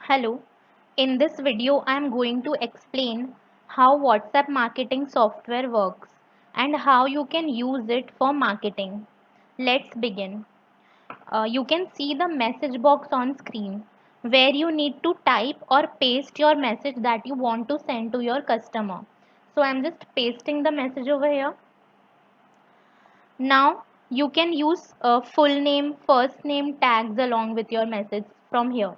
Hello, in this video I am going to explain how WhatsApp marketing software works and how you can use it for marketing. Let's begin. You can see the message box on screen where you need to type or paste your message that you want to send to your customer. So I'm just pasting the message over here. Now you can use full name, first name tags along with your message from here.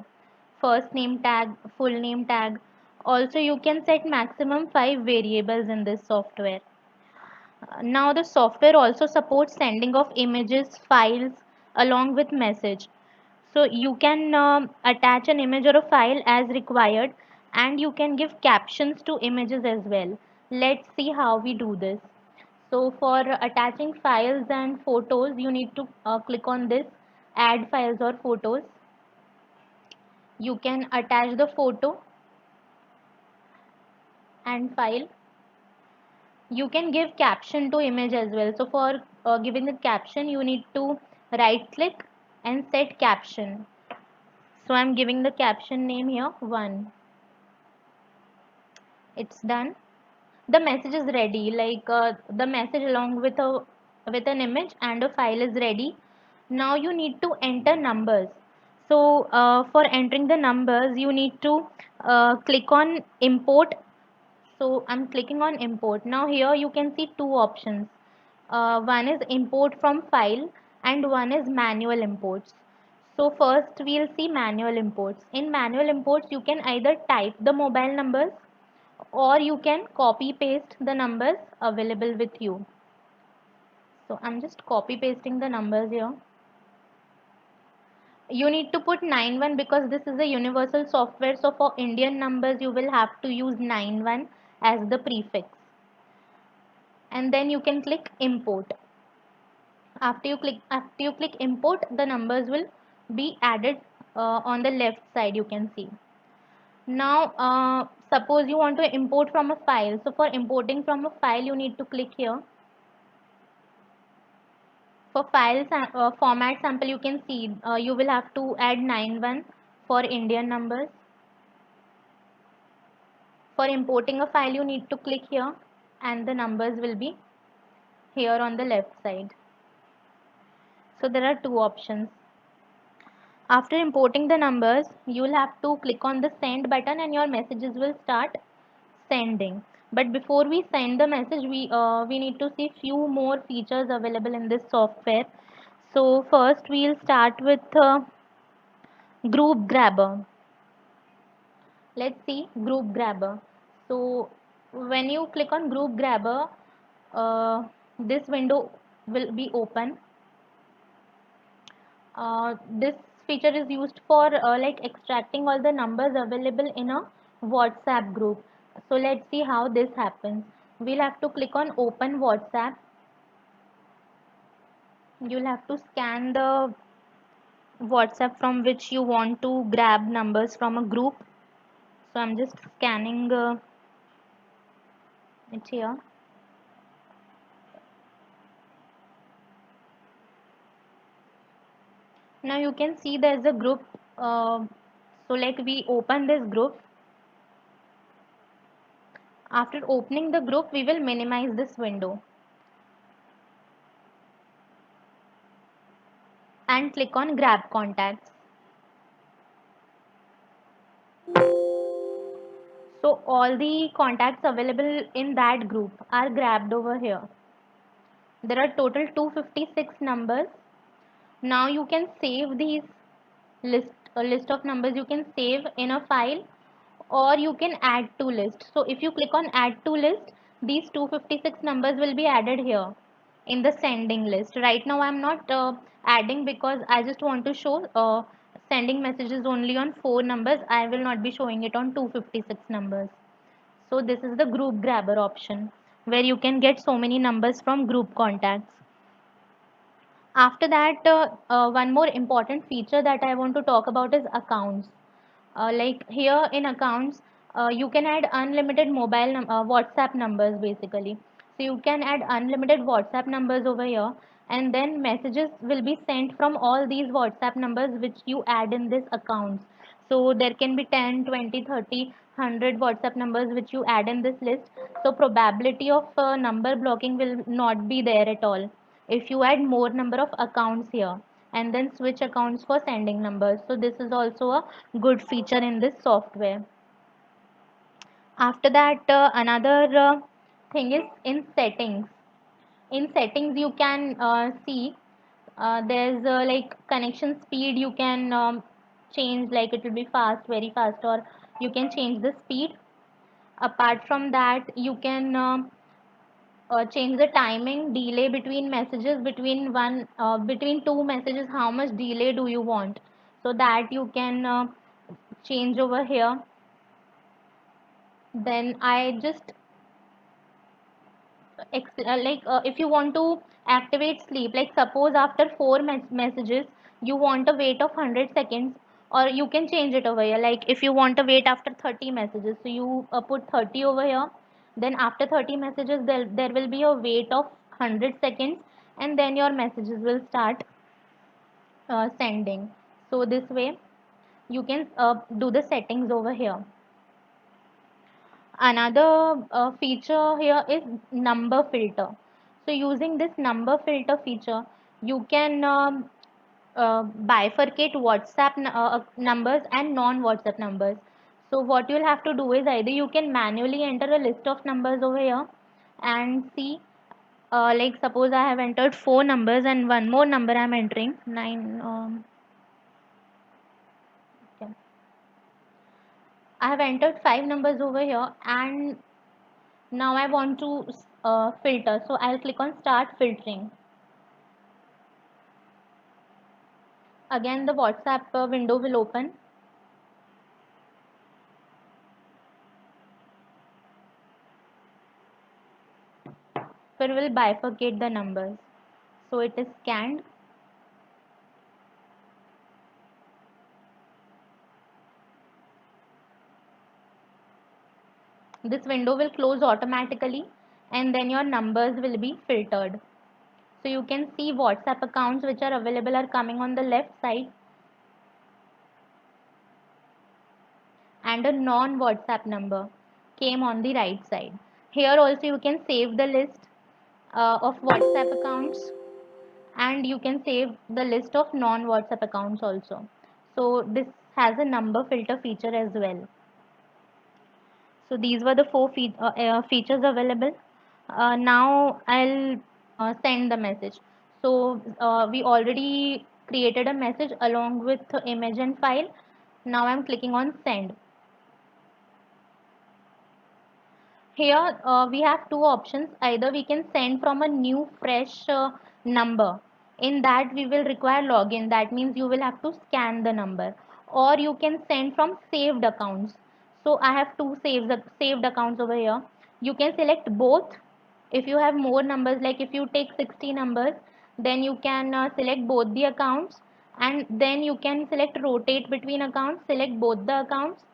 First name tag, full name tag. Also you can set maximum 5 variables in this software. Now the software also supports sending of images, files along with message. So you can attach an image or a file as required, and you can give captions to images as well. Let's see how we do this. So for attaching files and photos, you need to click on this add files or photos. You can attach the photo and file. You can give caption to image as well. So for giving the caption, you need to right click and set caption. So I'm giving the caption name here 1. It's done. The message is ready, like the message along with an image and a file is ready. Now you need to enter numbers. So for entering the numbers, you need to click on import. So I'm clicking on import. Now here you can see two options. One is import from file and one is manual imports. So first we'll see manual imports. In manual imports, you can either type the mobile numbers or you can copy paste the numbers available with you. So I'm just copy pasting the numbers here. You need to put 91 because this is a universal software, so for Indian numbers you will have to use 91 as the prefix, and then you can click import. After you click import, the numbers will be added on the left side, you can see. Now suppose you want to import from a file. So for importing from a file, you need to click here. For file format sample, you can see you will have to add 91 for Indian numbers. For importing a file, you need to click here and the numbers will be here on the left side. So there are two options. After importing the numbers, you will have to click on the send button and your messages will start sending. But before we send the message, we need to see few more features available in this software. So first we'll start with group grabber. Let's see group grabber. So when you click on group grabber, this window will be open. This feature is used for like extracting all the numbers available in a WhatsApp group. So let's see how this happens. We'll have to click on open WhatsApp. You'll have to scan the WhatsApp from which you want to grab numbers from a group. So I'm just scanning it here. Now you can see there's a group. So like we open this group. After opening the group, we will minimize this window and click on grab contacts. So all the contacts available in that group are grabbed over here. There are total 256 numbers. Now you can save these a list of numbers you can save in a file, or you can add to list. So if you click on add to list, these 256 numbers will be added here in the sending list. Right now I'm not adding because I just want to show sending messages only on 4 numbers. I will not be showing it on 256 numbers. So this is the group grabber option where you can get so many numbers from group contacts. After that, one more important feature that I want to talk about is accounts. Like here in accounts, you can add unlimited WhatsApp numbers basically. So you can add unlimited WhatsApp numbers over here, and then messages will be sent from all these WhatsApp numbers which you add in this accounts. So there can be 10, 20, 30, 100 WhatsApp numbers which you add in this list. So probability of number blocking will not be there at all if you add more number of accounts here and then switch accounts for sending numbers. So this is also a good feature in this software. After that, another thing is in settings. In settings you can see there's like connection speed. You can change, like it will be fast, very fast, or you can change the speed. Apart from that, you can change the timing delay between messages, between two messages, how much delay do you want, so that you can change over here. Then I just if you want to activate sleep, like suppose after four messages you want a wait of 100 seconds, or you can change it over here. Like if you want to wait after 30 messages, so you put 30 over here. Then after 30 messages there will be a wait of 100 seconds, and then your messages will start sending. So this way you can do the settings over here. Another feature here is number filter. So using this number filter feature, you can bifurcate WhatsApp numbers and non-WhatsApp numbers. So what you'll have to do is either you can manually enter a list of numbers over here and see, like suppose I have entered four numbers and one more number I'm entering, nine. Okay. I have entered five numbers over here, and now I want to filter. So I'll click on start filtering. Again the WhatsApp window will open. So it will bifurcate the numbers. So it is scanned. This window will close automatically, and then your numbers will be filtered. So you can see WhatsApp accounts which are available are coming on the left side, and a non-WhatsApp number came on the right side. Here also you can save the list of WhatsApp accounts, and you can save the list of non-WhatsApp accounts also. So this has a number filter feature as well. So these were the four features available. Now I'll send the message. So we already created a message along with the image and file. Now I'm clicking on send. Here we have two options. Either we can send from a new fresh number. In that we will require login. That means you will have to scan the number. Or you can send from saved accounts. So I have two saved accounts over here. You can select both. If you have more numbers, like if you take 60 numbers, then you can select both the accounts, and then you can select rotate between accounts, select both the accounts,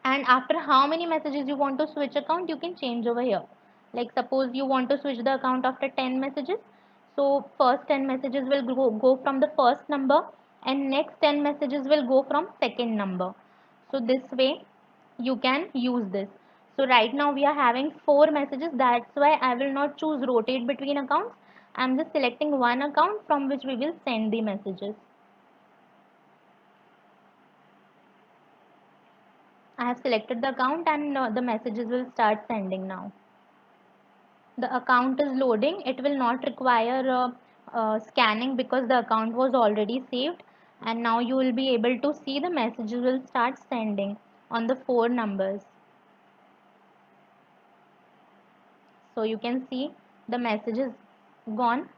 and after how many messages you want to switch account, you can change over here. Like suppose you want to switch the account after 10 messages, so first 10 messages will go from the first number, and next 10 messages will go from second number. So this way you can use this. So right now we are having four messages, that's why I will not choose rotate between accounts. I'm just selecting one account from which we will send the messages. I have selected the account, and the messages will start sending now. The account is loading. It will not require scanning because the account was already saved, and now you will be able to see the messages will start sending on the four numbers. So you can see the messages gone.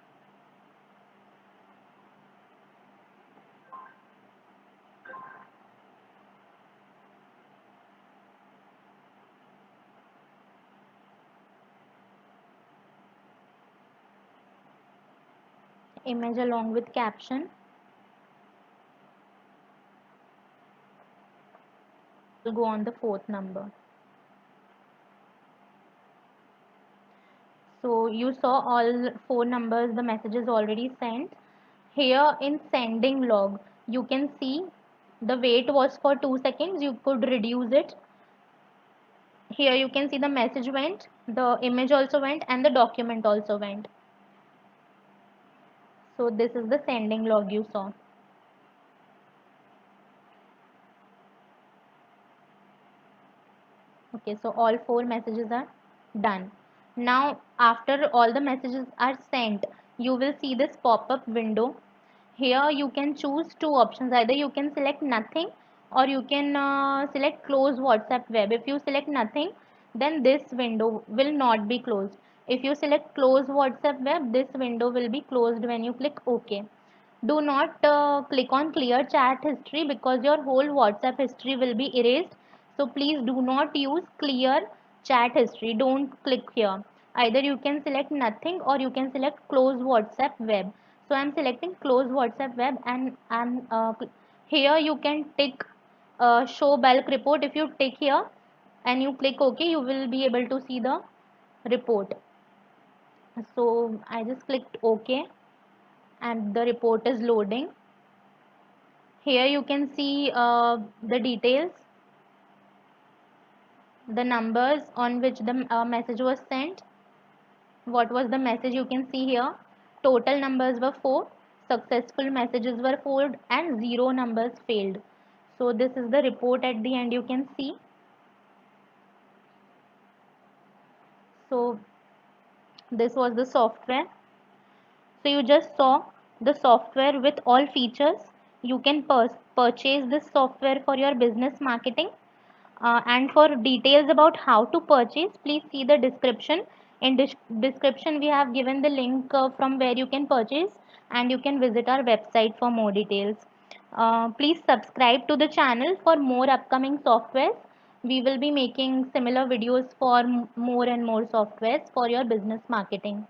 Image along with caption will go on the fourth number. So you saw all four numbers, the messages already sent. Here in sending log, you can see the wait was for 2 seconds, you could reduce it. Here you can see the message went, the image also went, and the document also went. So this is the sending log you saw. Okay, so all 4 messages are done. Now after all the messages are sent, you will see this pop-up window. Here you can choose 2 options. Either you can select nothing, or you can select close WhatsApp web. If you select nothing, then this window will not be closed. If you select close WhatsApp web, this window will be closed when you click OK. Do not click on clear chat history, because your whole WhatsApp history will be erased. So please do not use clear chat history. Don't click here. Either you can select nothing, or you can select close WhatsApp web. So I'm selecting close WhatsApp web, and here you can tick show bulk report. If you tick here and you click OK, you will be able to see the report. So I just clicked OK, and the report is loading. Here you can see the details, the numbers on which the message was sent. What was the message you can see here? Total numbers were 4, successful messages were 4, and 0 numbers failed. So this is the report at the end, you can see. So this was the software. So you just saw the software with all features. You can purchase this software for your business marketing. And for details about how to purchase, please see the description. In description we have given the link from where you can purchase, and you can visit our website for more details. Please subscribe to the channel for more upcoming softwares. We will be making similar videos for more and more softwares for your business marketing.